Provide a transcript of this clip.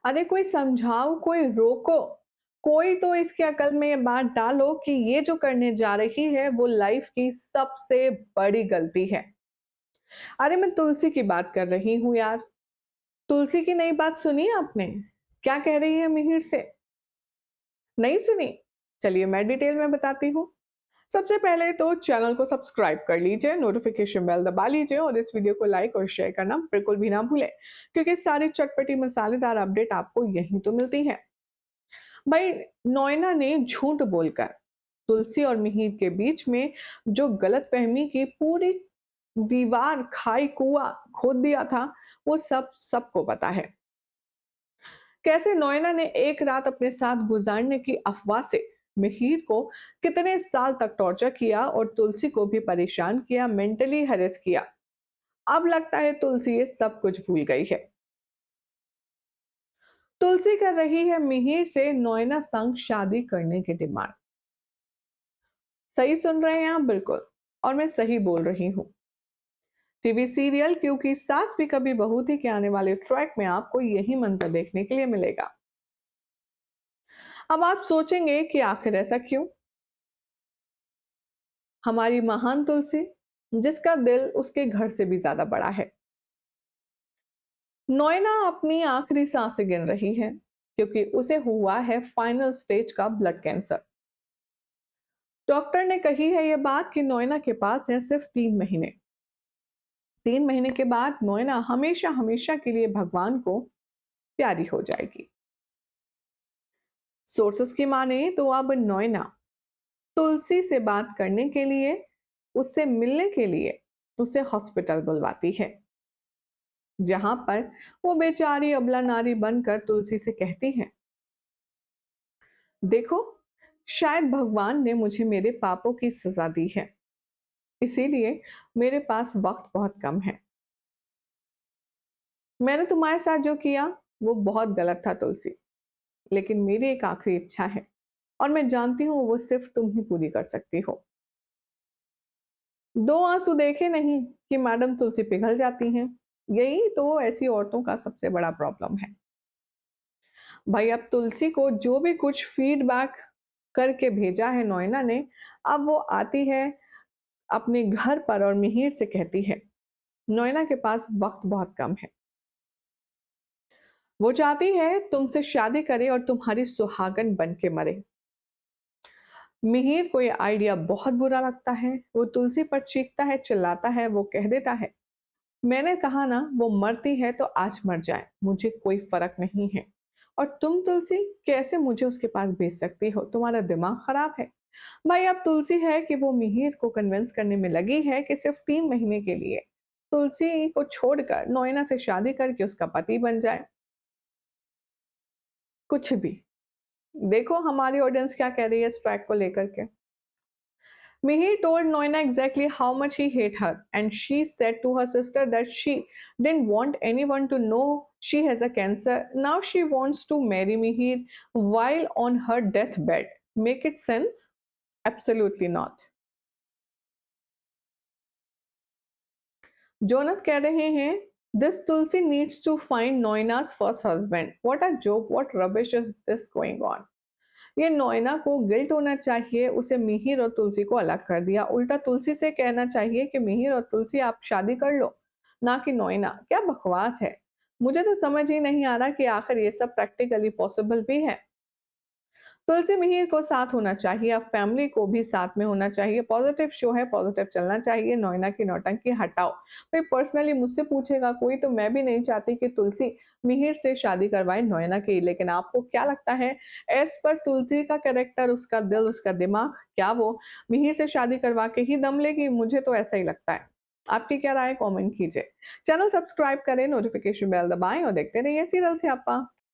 अरे कोई समझाओ, कोई रोको, कोई तो इसकी अकल में ये बात डालो कि ये जो करने जा रही है वो लाइफ की सबसे बड़ी गलती है। अरे मैं तुलसी की बात कर रही हूँ यार। तुलसी की नई बात सुनी आपने? क्या कह रही है मिहिर से? नहीं सुनी? चलिए मैं डिटेल में बताती हूँ। सबसे पहले तो चैनल को सब्सक्राइब कर लीजिए, नोटिफिकेशन बेल दबा लीजिए और इस वीडियो को लाइक और शेयर करना बिल्कुल भी ना भूलें, क्योंकि सारी चटपटी मसालेदार अपडेट आपको यहीं तो मिलती है। भाई, नोएना ने झूठ बोलकर तुलसी और मिहिर के बीच में जो गलतफहमी की पूरी दीवार, खाई कुआं खोद दिया था, वो सबको पता है। कैसे नोएना ने एक रात अपने साथ गुजारने की अफवाह से मिहिर को कितने साल तक टॉर्चर किया और तुलसी को भी परेशान किया, मेंटली हैरेस किया। अब लगता है तुलसी ये सब कुछ भूल गई है। तुलसी कर रही है मिहिर से नोएना संग शादी करने की डिमांड। सही सुन रहे हैं आप, बिल्कुल। और मैं सही बोल रही हूँ। टीवी सीरियल क्योंकि सास भी कभी बहू थी के आने वाले ट्रैक में आपको यही मंजर देखने के लिए मिलेगा। अब आप सोचेंगे कि आखिर ऐसा क्यों? हमारी महान तुलसी, जिसका दिल उसके घर से भी ज्यादा बड़ा है, नोएना अपनी आखिरी सांसें गिन रही है क्योंकि उसे हुआ है फाइनल स्टेज का ब्लड कैंसर। डॉक्टर ने कही है ये बात कि नोएना के पास है सिर्फ 3 महीने। 3 महीने के बाद नोएना हमेशा हमेशा के लिए भगवान को प्यारी हो जाएगी। सोर्सेस की माने तो अब नोएना तुलसी से बात करने के लिए, उससे मिलने के लिए उसे हॉस्पिटल बुलवाती है, जहां पर वो बेचारी अबला नारी बनकर तुलसी से कहती है, देखो, शायद भगवान ने मुझे मेरे पापों की सजा दी है, इसीलिए मेरे पास वक्त बहुत कम है। मैंने तुम्हारे साथ जो किया वो बहुत गलत था तुलसी, लेकिन मेरी एक आखिरी इच्छा है और मैं जानती हूँ वो सिर्फ तुम ही पूरी कर सकती हो। दो आंसू देखे नहीं कि मैडम तुलसी पिघल जाती हैं। यही तो ऐसी औरतों का सबसे बड़ा प्रॉब्लम है। भाई, अब तुलसी को जो भी कुछ फीडबैक करके भेजा है नोएना ने, अब वो आती है अपने घर पर और मिहिर से कहती है, नोएना के पास वक्त बहुत कम है। वो चाहती है तुमसे शादी करे और तुम्हारी सुहागन बन के मरे। मिहिर को ये आइडिया बहुत बुरा लगता है। वो तुलसी पर चीखता है, चिल्लाता है, वो कह देता है, मैंने कहा ना, वो मरती है तो आज मर जाए, मुझे कोई फर्क नहीं है। और तुम तुलसी कैसे मुझे उसके पास भेज सकती हो? तुम्हारा दिमाग खराब है। भाई, अब तुलसी है कि वो मिहिर को कन्विंस करने में लगी है कि सिर्फ 3 महीने के लिए तुलसी को छोड़कर नोएना से शादी करके उसका पति बन जाए। कुछ भी। देखो हमारी ऑडियंस क्या कह रही है इस ट्रैक को लेकर के। Mihir told Noina exactly how much he hated her, and she said to her sister that she didn't want anyone to know she has a cancer. Now she wants to marry Mihir while on her deathbed. Make it sense? Absolutely not. Jonath कह रहे हैं, this Tulsi needs to find Noina's first husband. What a joke, what rubbish is this going on? ये नोएना को guilt होना चाहिए, उसे मिहिर और तुलसी को अलग कर दिया। उल्टा तुलसी से कहना चाहिए कि मिहिर और तुलसी आप शादी कर लो, ना कि नोएना। क्या बकवास है। मुझे तो समझ ही नहीं आ रहा कि आखिर ये सब प्रैक्टिकली पॉसिबल भी है। तुलसी मिहिर को साथ होना चाहिए, अब फैमिली को भी साथ में होना चाहिए। पॉजिटिव शो है, पॉजिटिव चलना चाहिए। नोएना की नौटंकी हटाओ। भाई, पर्सनली मुझसे पूछेगा कोई तो मैं भी नहीं चाहती कि तुलसी मिहिर से शादी करवाए नोएना की, लेकिन आपको क्या लगता है? एज पर तुलसी का कैरेक्टर, उसका दिल, उसका दिमाग, क्या वो मिहिर से शादी करवा के ही दम लेगी? मुझे तो ऐसा ही लगता है। आपकी क्या राय, कमेंट कीजिए। चैनल सब्सक्राइब करें, नोटिफिकेशन बेल दबाएं और देखते रहिए सीरियल से आपा।